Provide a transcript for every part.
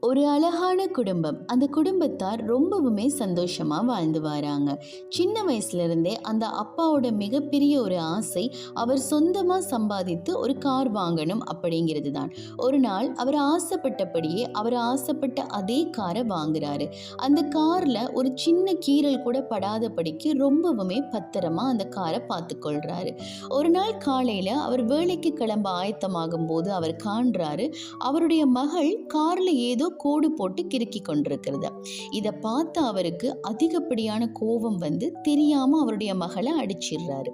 ஒரு அழகான குடும்பம். அந்த குடும்பத்தார் ரொம்பவுமே சந்தோஷமா வாழ்ந்து வராங்க. சின்ன வயசுல இருந்தே அந்த அப்பாவோட மிகப்பெரிய ஒரு ஆசை, அவர் சொந்தமா சம்பாதித்து ஒரு கார் வாங்கணும் அப்படிங்கிறது தான். ஒரு நாள் அவர் ஆசைப்பட்டபடியே அவர் ஆசைப்பட்ட அதே காரை வாங்குறாரு. அந்த கார்ல ஒரு சின்ன கீறல் கூட படாதபடிக்கு ரொம்பவுமே பத்திரமா அந்த காரை பார்த்துக்கொள்றாரு. ஒரு நாள் காலையில அவர் வேலைக்கு கிளம்ப ஆயத்தமாகும் போது அவர் காண்றாரு, அவருடைய மகள் கார்ல ஏதோ கோடு போட்டு கிறுக்கி கொண்டிருக்கிறது. இதை பார்த்து அவருக்கு அதிகப்படியான கோபம் வந்து தெரியாம அவருடைய மகளை அடிச்சிடுறாரு.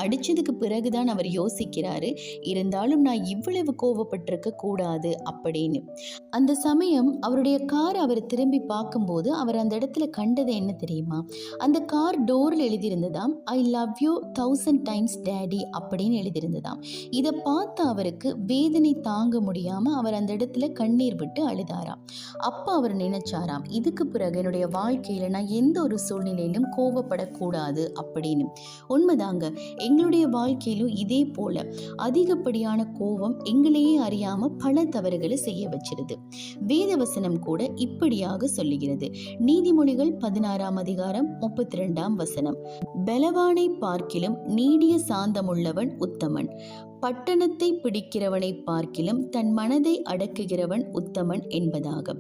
அடிச்சதுக்கு பிறகுதான் அவர் யோசிக்கிறாரு, இருந்தாலும் நான் இவ்வளவு கோபப்பட்டிருக்க கூடாது அப்படின்னு. அந்த சமயம் அவருடைய கார் அவர் திரும்பி பார்க்கும்போது அவர் அந்த இடத்துல கண்டது என்ன தெரியுமா? அந்த கார் டோரில் எழுதியிருந்ததாம், I love you 1000 times daddy அப்படின்னு எழுதியிருந்ததாம். இதை பார்த்து அவருக்கு வேதனை தாங்க முடியாம அவர் அந்த இடத்துல கண்ணீர் விட்டு அழுதாராம். அப்ப அவர் நினைச்சாராம், இதுக்கு பிறகு என்னுடைய வாழ்க்கையில நான் எந்த ஒரு சூழ்நிலையிலும் கோபப்படக்கூடாது அப்படின்னு. உண்மைதாங்க, எங்களுடைய வாழ்க்கையிலும் இதே போல அதிகப்படியான கோபம் எங்களையே அறியாம பல தவறுகளை செய்ய வச்சிருது. வேதவசனம் கூட இப்படியாக சொல்லுகிறது. நீதிமொழிகள் 16ஆம் அதிகாரம் 32ஆம் வசனம், பலவானை பார்க்கிலும் நீடிய சாந்தமுள்ளவன் உத்தமன், பட்டணத்தை பிடிக்கிறவனை பார்க்கிலும் தன் மனதை அடக்குகிறவன் உத்தமன் என்பதாக.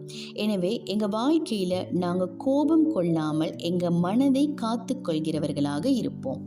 எனவே எங்க வாழ்க்கையில நாங்க கோபம் கொள்ளாமல் எங்க மனதை காத்து கொள்கிறவர்களாக இருப்போம்.